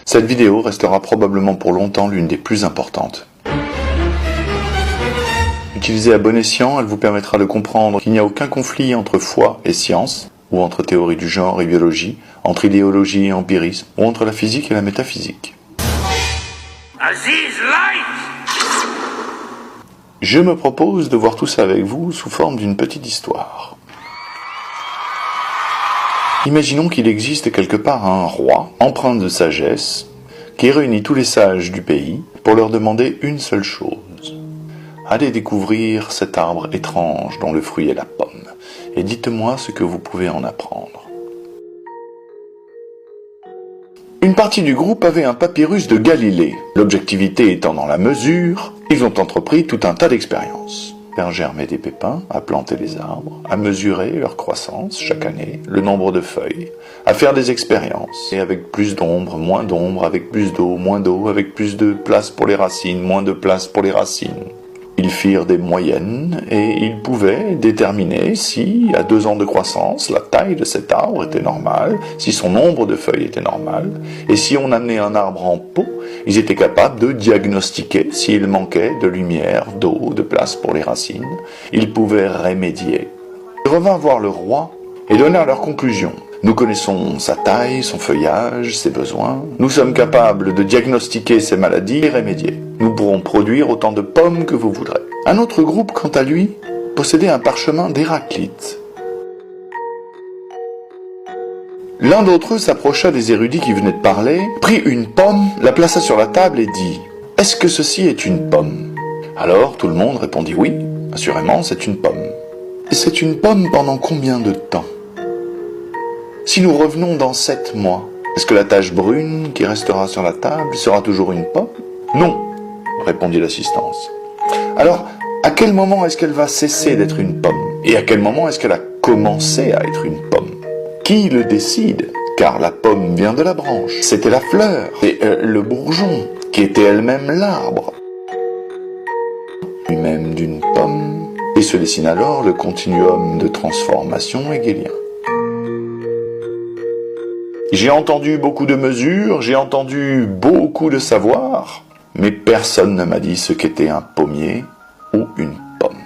Cette vidéo restera probablement pour longtemps l'une des plus importantes. Utilisée à bon escient, elle vous permettra de comprendre qu'il n'y a aucun conflit entre foi et science, ou entre théorie du genre et biologie, entre idéologie et empirisme, ou entre la physique et la métaphysique. Je me propose de voir tout ça avec vous sous forme d'une petite histoire. Imaginons qu'il existe quelque part un roi, empreint de sagesse, qui réunit tous les sages du pays pour leur demander une seule chose. Allez découvrir cet arbre étrange dont le fruit est la pomme, et dites-moi ce que vous pouvez en apprendre. Une partie du groupe avait un papyrus de Galilée. L'objectivité étant dans la mesure, ils ont entrepris tout un tas d'expériences. Faire germer des pépins, à planter les arbres, à mesurer leur croissance chaque année, le nombre de feuilles, à faire des expériences, et avec plus d'ombre, moins d'ombre, avec plus d'eau, moins d'eau, avec plus de place pour les racines, moins de place pour les racines. Ils firent des moyennes et ils pouvaient déterminer si, à 2 ans de croissance, la taille de cet arbre était normale, si son nombre de feuilles était normal, et si on amenait un arbre en pot, ils étaient capables de diagnostiquer s'il manquait de lumière, d'eau, de place pour les racines. Ils pouvaient remédier. Ils revinrent voir le roi et donnèrent leurs conclusions. Nous connaissons sa taille, son feuillage, ses besoins. Nous sommes capables de diagnostiquer ses maladies et remédier. Nous pourrons produire autant de pommes que vous voudrez. Un autre groupe, quant à lui, possédait un parchemin d'Héraclite. L'un d'entre eux s'approcha des érudits qui venaient de parler, prit une pomme, la plaça sur la table et dit « Est-ce que ceci est une pomme ?» Alors tout le monde répondit « Oui, assurément c'est une pomme. » Et c'est une pomme pendant combien de temps ? Si nous revenons dans 7 mois, est-ce que la tache brune qui restera sur la table sera toujours une pomme ? Non, répondit l'assistance. Alors, à quel moment est-ce qu'elle va cesser d'être une pomme ? Et à quel moment est-ce qu'elle a commencé à être une pomme ? Qui le décide ? Car la pomme vient de la branche. C'était la fleur et le bourgeon, qui était elle-même l'arbre. Lui-même d'une pomme. Et se dessine alors le continuum de transformation hegelien. J'ai entendu beaucoup de mesures, j'ai entendu beaucoup de savoir, mais personne ne m'a dit ce qu'était un pommier ou une pomme.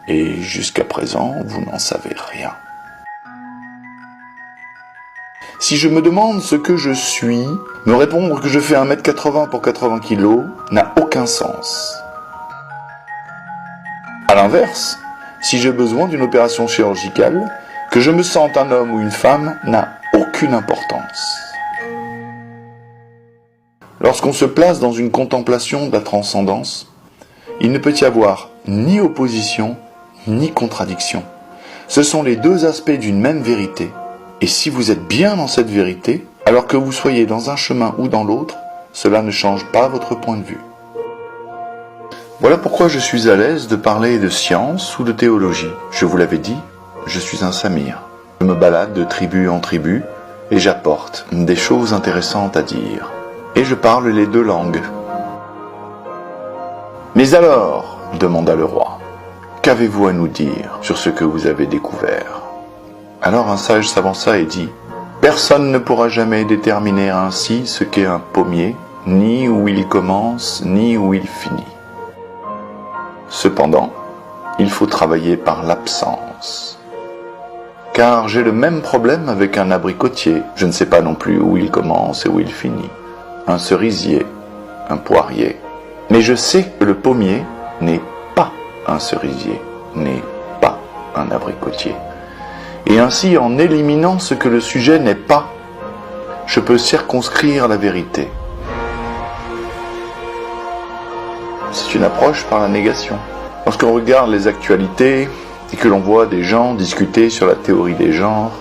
Et jusqu'à présent, vous n'en savez rien. Si je me demande ce que je suis, me répondre que je fais 1m80 pour 80 kg n'a aucun sens. A l'inverse, si j'ai besoin d'une opération chirurgicale, que je me sente un homme ou une femme n'a aucune importance. Lorsqu'on se place dans une contemplation de la transcendance, il ne peut y avoir ni opposition, ni contradiction. Ce sont les deux aspects d'une même vérité. Et si vous êtes bien dans cette vérité, alors que vous soyez dans un chemin ou dans l'autre, cela ne change pas votre point de vue. Voilà pourquoi je suis à l'aise de parler de science ou de théologie. Je vous l'avais dit, je suis un samir. Je me balade de tribu en tribu et j'apporte des choses intéressantes à dire. Et je parle les 2 langues. Mais alors, demanda le roi, qu'avez-vous à nous dire sur ce que vous avez découvert ? Alors un sage s'avança et dit, personne ne pourra jamais déterminer ainsi ce qu'est un pommier, ni où il commence, ni où il finit. Cependant, il faut travailler par l'absence. Car j'ai le même problème avec un abricotier. Je ne sais pas non plus où il commence et où il finit. Un cerisier, un poirier. Mais je sais que le pommier n'est pas un cerisier, n'est pas un abricotier. Et ainsi, en éliminant ce que le sujet n'est pas, je peux circonscrire la vérité. C'est une approche par la négation. Lorsqu'on regarde les actualités et que l'on voit des gens discuter sur la théorie des genres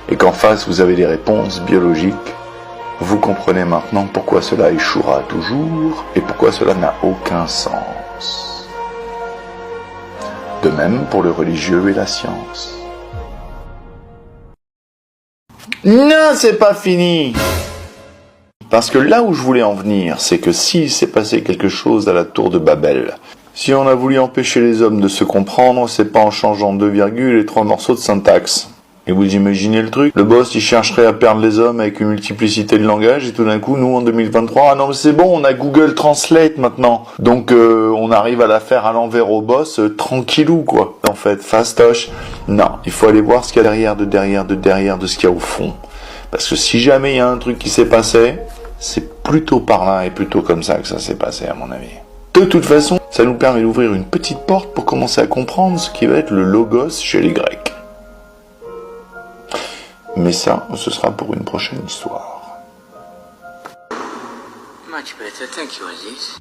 et qu'en face vous avez des réponses biologiques, vous comprenez maintenant pourquoi cela échouera toujours et pourquoi cela n'a aucun sens. De même pour le religieux et la science. Non, c'est pas fini! Parce que là où je voulais en venir, c'est que s'il s'est passé quelque chose à la tour de Babel, si on a voulu empêcher les hommes de se comprendre, c'est pas en changeant 2 virgules et 3 morceaux de syntaxe. Et vous imaginez le truc? Le boss, il chercherait à perdre les hommes avec une multiplicité de langages, et tout d'un coup, nous, en 2023, ah non, mais c'est bon, on a Google Translate maintenant. Donc, on arrive à la faire à l'envers au boss, tranquillou, quoi. En fait, fastoche. Non, il faut aller voir ce qu'il y a derrière, de ce qu'il y a au fond. Parce que si jamais il y a un truc qui s'est passé, c'est plutôt par là et plutôt comme ça que ça s'est passé, à mon avis. De toute façon, ça nous permet d'ouvrir une petite porte pour commencer à comprendre ce qui va être le logos chez les Grecs. Mais ça, ce sera pour une prochaine histoire. Much better, thank you, Aziz.